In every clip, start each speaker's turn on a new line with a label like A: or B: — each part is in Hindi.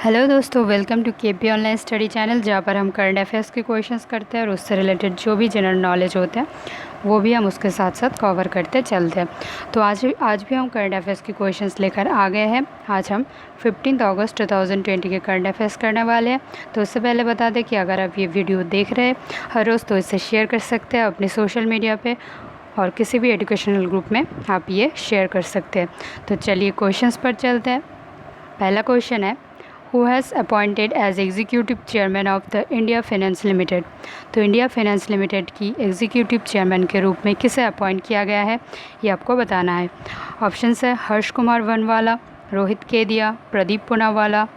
A: हेलो दोस्तों, welcome to KP online study channel, जहाँ पर हम करंट अफेयर्स के क्वेश्चंस करते हैं और उससे रिलेटेड जो भी जनरल नॉलेज होते हैं वो भी हम उसके साथ साथ कवर करते चलते हैं। तो आज भी हम करंट अफेयर्स के क्वेश्चंस लेकर आ गए हैं। आज हम 15 अगस्त 2020 के करंट अफेयर्स करने वाले हैं। तो उससे पहले बता दें कि अगर आप ये वीडियो देख रहे हैं हर रोज़ तो इसे शेयर कर सकते हैं अपने सोशल मीडिया पर और किसी भी एजुकेशनल ग्रुप में आप ये शेयर कर सकते हैं। तो चलिए क्वेश्चंस पर चलते हैं। पहला क्वेश्चन है, who has appointed as executive chairman of the India Finance Limited. तो इंडिया फाइनेंस लिमिटेड की एग्जीक्यूटिव चेयरमैन के रूप में किसे अपॉइंट किया गया है, ये आपको बताना है। ऑप्शंस है हर्ष कुमार वनवाला, रोहित केदिया, प्रदीप पूनावाला,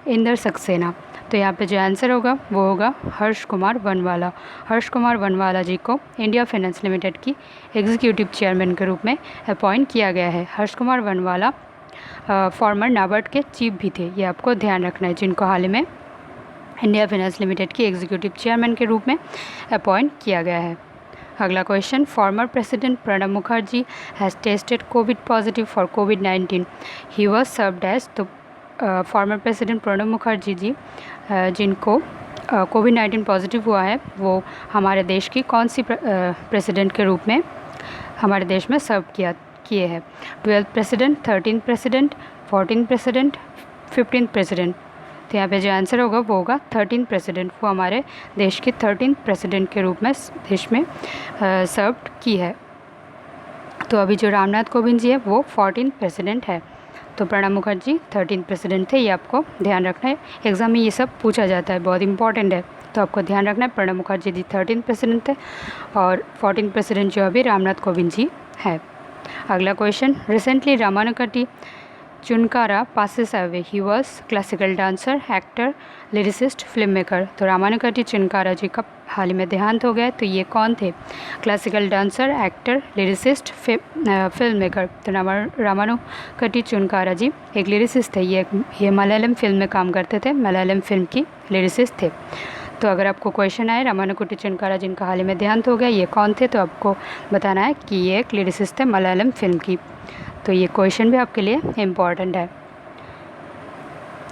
A: इंदर सक्सेना। तो यहाँ पे जो आंसर होगा वो होगा हर्ष कुमार वनवाला। हर्ष कुमार वनवाला जी को इंडिया फाइनेंस लिमिटेड की एग्जीक्यूटिव चेयरमैन के रूप में अपॉइंट किया गया है। हर्ष कुमार वनवाला फॉर्मर नाबार्ड के चीफ भी थे, ये आपको ध्यान रखना है, जिनको हाल ही में इंडिया फाइनेंस लिमिटेड की एग्जीक्यूटिव चेयरमैन के रूप में अपॉइंट किया गया है। अगला question, former president Pranab Mukherjee has tested Covid positive for कोविड-19, ही वॉज सर्व्ड एज। तो फॉर्मर प्रेसिडेंट प्रणब मुखर्जी जी जिनको कोविड-19 पॉजिटिव हुआ है वो हमारे देश की कौन सी प्रेसिडेंट के रूप में हमारे देश में सर्व किए हैं। 12th president, 13th president, 14th president, 15th president. तो यहाँ पे जो आंसर होगा वो होगा 13th प्रेसिडेंट। वो हमारे देश की 13th प्रेसिडेंट के रूप में देश में सर्व की है। तो अभी जो रामनाथ कोविंद जी है वो 14th प्रेसिडेंट है। तो प्रणब मुखर्जी 13th प्रेसिडेंट थे, ये आपको ध्यान रखना है। एग्ज़ाम में ये सब पूछा जाता है, बहुत इंपॉर्टेंट है, तो आपको ध्यान रखना है। प्रणब मुखर्जी जी 13th प्रेसिडेंट थे और 14th प्रेसिडेंट जो अभी रामनाथ कोविंद जी है। अगला question, recently Ramankutty Chunakkara passes away, he was classical dancer, actor, lyricist, film maker. तो रामानुकट्टी चुनकारा जी का हाल ही में देहांत हो गया, तो ये कौन थे? Classical dancer, actor, lyricist, film maker. तो रामानुकट्टी चुनकारा जी एक लिरिसिस्ट थे, ये मलयालम फिल्म में काम करते थे, मलयालम फिल्म की लिरिसिस्ट थे। तो अगर आपको क्वेश्चन आए रामानुकट्टी चुनकारा जिनका हाल ही में देहांत हो गया ये कौन थे, तो आपको बताना है कि ये एक लिरिसिस्ट थे मलयालम फिल्म की। तो ये क्वेश्चन भी आपके लिए इम्पॉर्टेंट है।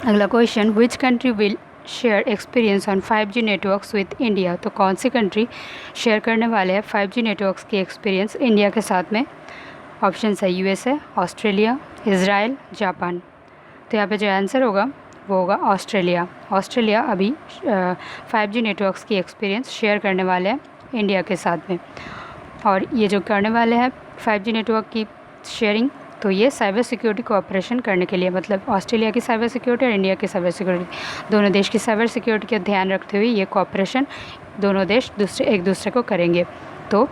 A: अगला question, which country will share experience on 5G networks with India. तो कौन सी कंट्री शेयर करने वाले हैं 5G नेटवर्क्स की एक्सपीरियंस इंडिया के साथ में। ऑप्शन है USA, ऑस्ट्रेलिया, इज़राइल, जापान। तो यहाँ पे जो आंसर होगा वो होगा ऑस्ट्रेलिया। ऑस्ट्रेलिया अभी 5G नेटवर्क्स की एक्सपीरियंस शेयर करने वाले हैं इंडिया के साथ में। और ये जो करने वाले हैं 5G नेटवर्क की शेयरिंग, तो ये साइबर सिक्योरिटी कोऑपरेशन करने के लिए, मतलब ऑस्ट्रेलिया की साइबर सिक्योरिटी और इंडिया की साइबर सिक्योरिटी, दोनों देश की साइबर सिक्योरिटी का ध्यान रखते हुए ये कोऑपरेशन दोनों देश एक दूसरे को करेंगे। तो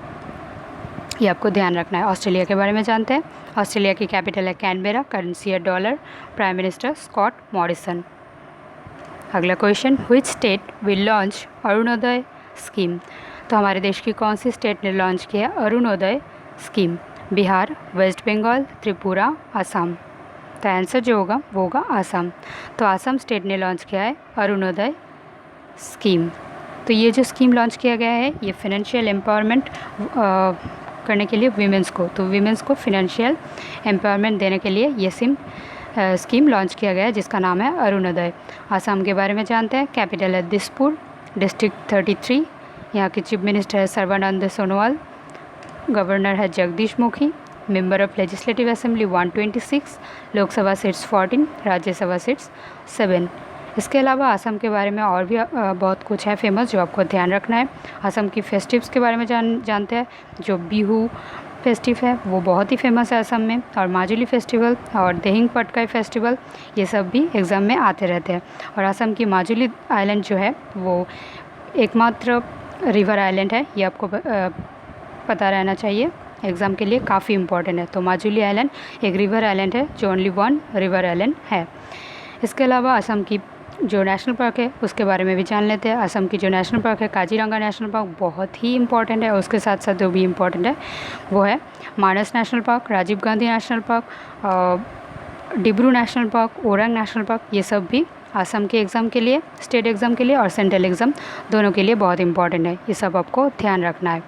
A: ये आपको ध्यान रखना है। ऑस्ट्रेलिया के बारे में जानते हैं। ऑस्ट्रेलिया की कैपिटल है कैनबेरा, करेंसी है dollar, prime minister Scott Morrison. अगला question, which state will launch Arunodaya scheme. तो हमारे देश की कौन सी स्टेट ने लॉन्च किया अरुणोदय स्कीम? बिहार, वेस्ट बंगाल, त्रिपुरा, आसाम। तो आंसर जो होगा वो होगा आसाम। तो आसाम स्टेट ने लॉन्च किया है अरुणोदय स्कीम। तो ये जो स्कीम लॉन्च किया गया है ये फाइनेंशियल एम्पावरमेंट करने के लिए वीमेंस को, तो वीमेंस को फाइनेंशियल एम्पावरमेंट देने के लिए ये स्कीम लॉन्च किया गया है जिसका नाम है अरुणोदय। आसाम के बारे में जानते हैं। कैपिटल है दिसपुर, डिस्ट्रिक्ट 33, यहाँ के चीफ मिनिस्टर है सर्बानंद सोनोवाल, गवर्नर है Jagdish Mukhi, member of legislative assembly 126, Lok Sabha seats 14, Rajya Sabha seats 7। इसके अलावा आसाम के बारे में और भी बहुत कुछ है फेमस जो आपको ध्यान रखना है। आसाम की फेस्टिव्स के बारे में जानते हैं। जो बिहू फेस्टिव है वो बहुत ही फेमस है असम में, और माजुली फेस्टिवल और देहिंग पटकाई फेस्टिवल ये सब भी एग्ज़ाम में आते रहते हैं। और असम की माजुली आइलैंड जो है वो एकमात्र रिवर आइलैंड है, ये आपको पता रहना चाहिए, एग्ज़ाम के लिए काफ़ी इंपॉर्टेंट है। तो माजुली आइलैंड एक रिवर आइलैंड है जो ओनली वन रिवर आइलैंड है। इसके अलावा असम की जो नेशनल पार्क है उसके बारे में भी जान लेते हैं। असम की जो नेशनल पार्क है काजीरंगा नेशनल पार्क बहुत ही इंपॉर्टेंट है, और उसके साथ साथ जो भी इम्पॉर्टेंट है वो है Manas national park, Rajiv Gandhi national park, Dibru national park, Orang national park. ये सब भी असम के एग्ज़ाम के लिए, स्टेट एग्ज़ाम के लिए और सेंट्रल एग्ज़ाम दोनों के लिए बहुत इंपॉर्टेंट है, ये सब आपको ध्यान रखना है।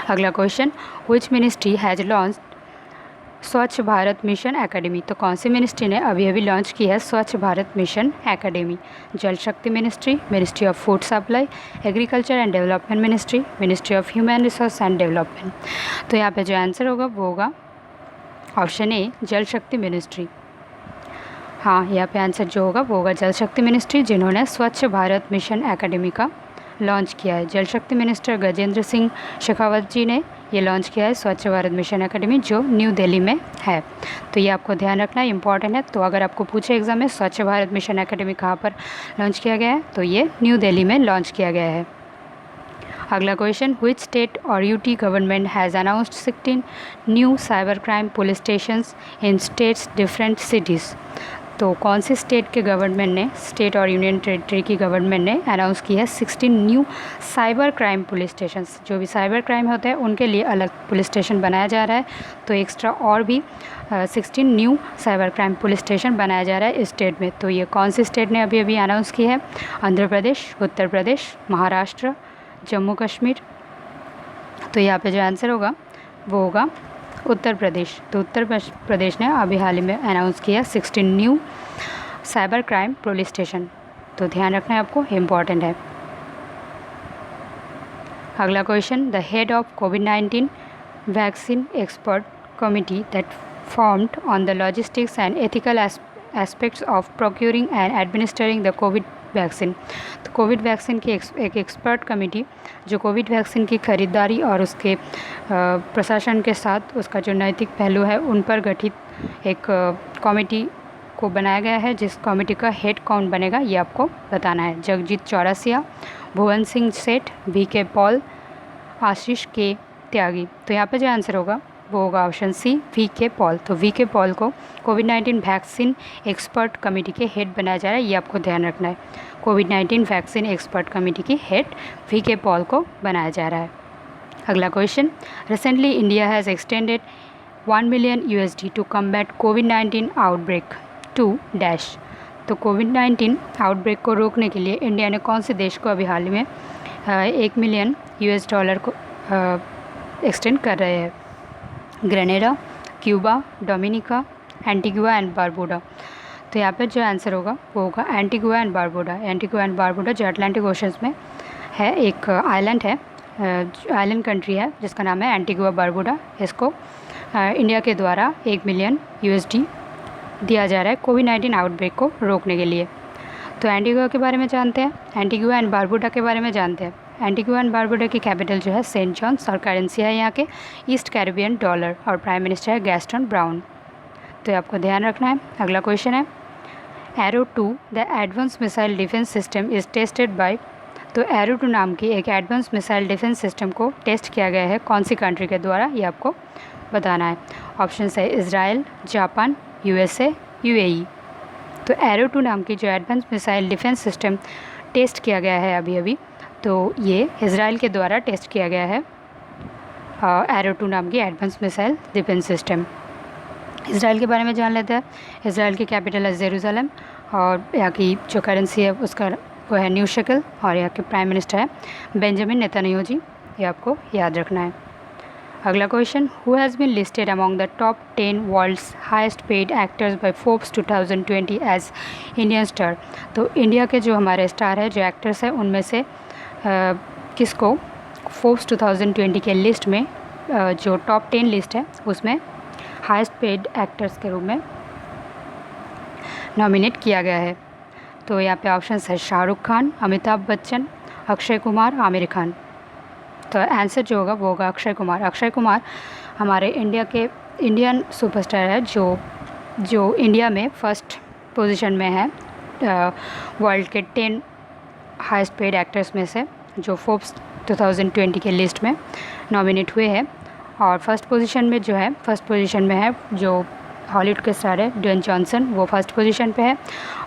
A: अगला question, which ministry has launch स्वच्छ भारत मिशन एकेडमी, तो कौन सी मिनिस्ट्री ने अभी अभी लॉन्च की है स्वच्छ भारत मिशन एकेडमी? जल शक्ति ministry, ministry of food supply, agriculture and development ministry, ministry of human resource and development. तो यहाँ पे जो आंसर होगा वो होगा ऑप्शन ए, जल शक्ति मिनिस्ट्री। हाँ, यहाँ पे आंसर जो होगा वो होगा जल शक्ति मिनिस्ट्री, जिन्होंने स्वच्छ भारत मिशन एकेडमी का लॉन्च किया है। जल शक्ति मिनिस्टर गजेंद्र सिंह शेखावत जी ने ये लॉन्च किया है स्वच्छ भारत मिशन एकेडमी, जो न्यू दिल्ली में है। तो ये आपको ध्यान रखना इंपॉर्टेंट है। तो अगर आपको पूछे एग्जाम में स्वच्छ भारत मिशन एकेडमी कहाँ पर लॉन्च किया गया है, तो ये न्यू दिल्ली में लॉन्च किया गया है। अगला क्वेश्चन, व्हिच स्टेट और UT government has announced 16 new cyber crime police stations in states different cities? तो कौन सी स्टेट के गवर्नमेंट ने, स्टेट और यूनियन टेरिटरी की गवर्नमेंट ने अनाउंस की है 16 new cyber crime police stations? जो भी साइबर क्राइम होता है उनके लिए अलग पुलिस स्टेशन बनाया जा रहा है, तो एक्स्ट्रा और भी 16 new cyber crime police station बनाया जा रहा है इस स्टेट में। तो ये कौन सी स्टेट ने अभी अभी अनाउंस की है? आंध्र प्रदेश, उत्तर प्रदेश, महाराष्ट्र, जम्मू कश्मीर। तो यहाँ पे जो आंसर होगा वो होगा उत्तर प्रदेश। तो उत्तर प्रदेश ने अभी हाल ही में अनाउंस किया 16 new cyber crime police station. तो ध्यान रखना है आपको, इम्पॉर्टेंट है। अगला question, the head of covid vaccine expert committee that formed on the logistics and ethical aspects of procuring and administering the Covid vaccine. तो कोविड वैक्सीन की एक एक्सपर्ट कमेटी जो कोविड वैक्सीन की खरीदारी और उसके प्रशासन के साथ उसका जो नैतिक पहलू है उन पर गठित एक कमेटी को बनाया गया है, जिस कमेटी का हेड कौन बनेगा ये आपको बताना है। जगजीत चौरसिया, भुवन सिंह सेठ, वी.के. पॉल, आशीष के त्यागी। तो यहाँ पे जो आंसर होगा वो होगा ऑप्शन सी, वी.के. पॉल। तो वी.के. पॉल को कोविड-19 वैक्सीन एक्सपर्ट कमेटी के हेड बनाया जा रहा है, ये आपको ध्यान रखना है। कोविड-19 वैक्सीन एक्सपर्ट कमेटी की हेड वी.के. पॉल को बनाया जा रहा है। अगला question, recently India has extended $1 million to combat कोविड-19 आउटब्रेक टू डैश। तो कोविड-19 आउटब्रेक को रोकने के लिए इंडिया ने कौन से देश को अभी हाल ही में $1 मिलियन को एक्सटेंड कर रहे हैं? Grenada, Cuba, Dominica, Antigua and Barbuda. तो यहाँ पर जो आंसर होगा वो होगा Antigua and Barbuda. Antigua and Barbuda जो अटलांटिक ओशंस में है, एक आइलैंड है, आइलैंड कंट्री है जिसका नाम है एंटीगुआ बारबूडा। इसको इंडिया के द्वारा $1 मिलियन दिया जा रहा है कोविड-19 आउटब्रेक को रोकने के लिए। तो एंटीगुआ के बारे में जानते हैं, एंटीगुआ एंड बारबूडा के बारे में जानते हैं। एंटीगुआ एंड बारबूडा की कैपिटल जो है सेंट जॉन्स और करेंसी है यहाँ के ईस्ट कैरिबियन डॉलर और प्राइम मिनिस्टर है गैस्टन ब्राउन। तो आपको ध्यान रखना है। अगला क्वेश्चन है, arrow 2 the advance missile defence system is tested by. तो एरो 2 नाम की एक एडवांस मिसाइल डिफेंस सिस्टम को टेस्ट किया गया है कौन सी कंट्री के द्वारा, ये आपको बताना है। ऑप्शन है इजराइल, जापान, USA, UAE। तो एरो 2 नाम की जो advance missile defence system test किया गया है अभी अभी, तो ये इजराइल के द्वारा टेस्ट किया गया है एरो 2 नाम की advance missile defence system. Israel के बारे में जान लेते हैं। इजराइल की कैपिटल है जेरूसलम और यहाँ की जो करेंसी है उसका वो है न्यू शेकल और यहाँ के प्राइम मिनिस्टर है बेंजामिन नेतन्याहू जी, ये आपको याद रखना है। अगला question, who has been listed among the top 10 world's highest paid actors by Forbes 2020 as Indian star. तो इंडिया के जो हमारे स्टार है, जो एक्टर्स हैं, उनमें से किसको फोर्ब्स 2020 के लिस्ट में जो टॉप 10 लिस्ट है उसमें हाईएस्ट पेड एक्टर्स के रूप में नॉमिनेट किया गया है? तो यहाँ पे ऑप्शन है शाहरुख खान, अमिताभ बच्चन, अक्षय कुमार, आमिर खान। तो आंसर जो होगा वो होगा अक्षय कुमार। अक्षय कुमार हमारे इंडियन सुपरस्टार है जो इंडिया में फर्स्ट पोजीशन में है वर्ल्ड के 10 हाईएस्ट पेड एक्टर्स में से, जो फोर्ब्स 2020 के लिस्ट में नॉमिनेट हुए हैं। और फर्स्ट पोजीशन में है जो हॉलीवुड के स्टार है ड्वेन जॉनसन, वो फर्स्ट पोजीशन पे है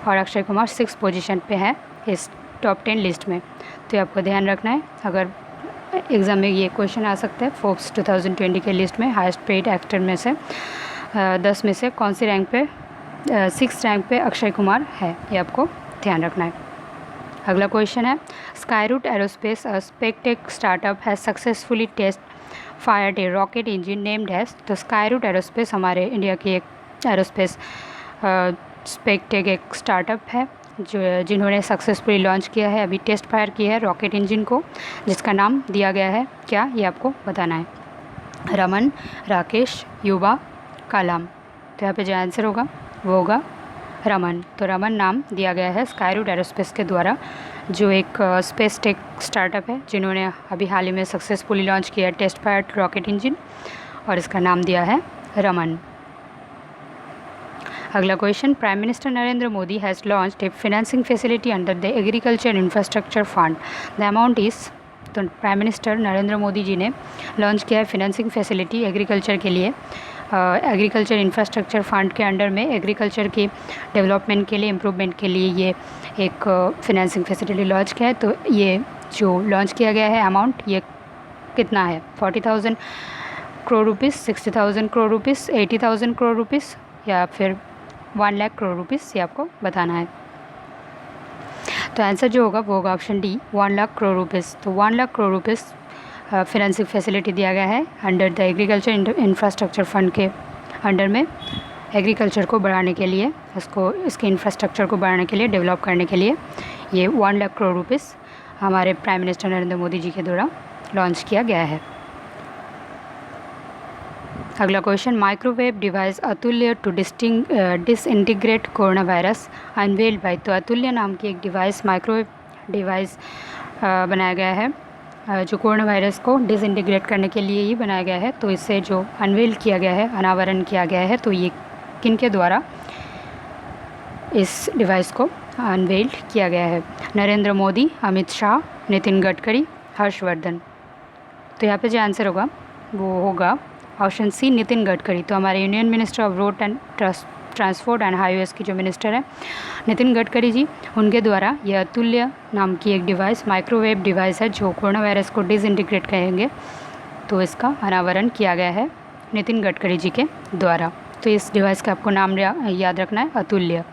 A: और अक्षय कुमार 6th पोजीशन पे है इस टॉप 10 लिस्ट में। तो आपको ध्यान रखना है, अगर एग्ज़ाम में ये क्वेश्चन आ सकता है फोर्ब्स 2020 के लिस्ट में हाईएस्ट पेड एक्टर में से 10 में से कौन सी रैंक पे 6th रैंक पे अक्षय कुमार है, ये आपको ध्यान रखना है। अगला क्वेश्चन है, Skyroot Aerospace a spacetech startup has successfully test fired a rocket engine named as, तो स्काईरूट एरोस्पेस हमारे इंडिया की एक एरोस्पेस स्पेक्टेक एक स्टार्टअप है जो जिन्होंने सक्सेसफुली लॉन्च किया है, अभी टेस्ट फायर किया है रॉकेट इंजन को, जिसका नाम दिया गया है क्या, ये आपको बताना है। रमन, राकेश, युवा, कलाम। तो यहाँ पे जो आंसर होगा वो होगा रमन। तो रमन नाम दिया गया है स्काईरूट एरोस्पेस के द्वारा, जो एक स्पेस टेक स्टार्टअप है जिन्होंने अभी हाल ही में सक्सेसफुली लॉन्च किया है टेस्ट फायर रॉकेट इंजन, और इसका नाम दिया है रमन। अगला question, prime minister Narendra Modi has launched A financing facility under the agriculture infrastructure fund, the amount is. तो प्राइम मिनिस्टर नरेंद्र मोदी जी ने लॉन्च किया है फाइनेंसिंग फैसिलिटी एग्रीकल्चर के लिए, एग्रीकल्चर इंफ्रास्ट्रक्चर फंड के अंडर में एग्रीकल्चर की डेवलपमेंट के लिए, इम्प्रूवमेंट के लिए ये एक फाइनेंसिंग फैसिलिटी लॉन्च किया है। तो ये जो लॉन्च किया गया है अमाउंट ये कितना है, 40,000 crore rupees, 60,000 crore rupees, 80,000 crore rupees, या फिर 1 लाख करोड़ रुपीज़, ये आपको बताना है। तो आंसर जो होगा वो होगा option D, 1 lakh crore rupees. तो 1 lakh crore rupees financing facility दिया गया है under the agriculture infrastructure fund के अंडर में, एग्रीकल्चर को बढ़ाने के लिए, इसके इंफ्रास्ट्रक्चर को बढ़ाने के लिए, डेवलप करने के लिए ये 1 लाख करोड़ रुपीज़ हमारे प्राइम मिनिस्टर नरेंद्र मोदी जी के द्वारा लॉन्च किया गया है। अगला question, microwave device Atulya to disintegrate corona virus unveiled by. तो अतुल्य नाम की एक डिवाइस, माइक्रोवेव डिवाइस बनाया गया है जो कोरोना वायरस को डिसइंटीग्रेट करने के लिए ही बनाया गया है। तो इससे जो अनवेल किया गया है, अनावरण किया गया है, तो ये किन के द्वारा इस डिवाइस को अनवेल्ड किया गया है? नरेंद्र मोदी, अमित शाह, नितिन गडकरी, हर्षवर्धन। तो यहाँ पे जो आंसर होगा वो होगा ऑप्शन सी, नितिन गडकरी। तो हमारे union minister of road and transport and highways की जो मिनिस्टर है नितिन गडकरी जी, उनके द्वारा यह अतुल्य नाम की एक डिवाइस, माइक्रोवेव डिवाइस है जो कोरोना वायरस को डिसइंटीग्रेट करेंगे, तो इसका अनावरण किया गया है नितिन गडकरी जी के द्वारा। तो इस डिवाइस का आपको नाम याद रखना है, अतुल्य।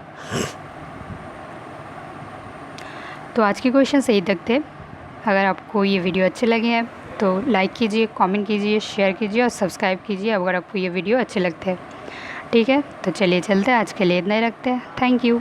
A: तो आज के क्वेश्चन यही तक थे। अगर आपको ये वीडियो अच्छे लगे हैं तो लाइक कीजिए, कमेंट कीजिए, शेयर कीजिए और सब्सक्राइब कीजिए अगर आपको ये वीडियो अच्छे लगते हैं। ठीक है, तो चलिए चलते हैं, आज के लिए इतना ही रखते हैं। Thank you.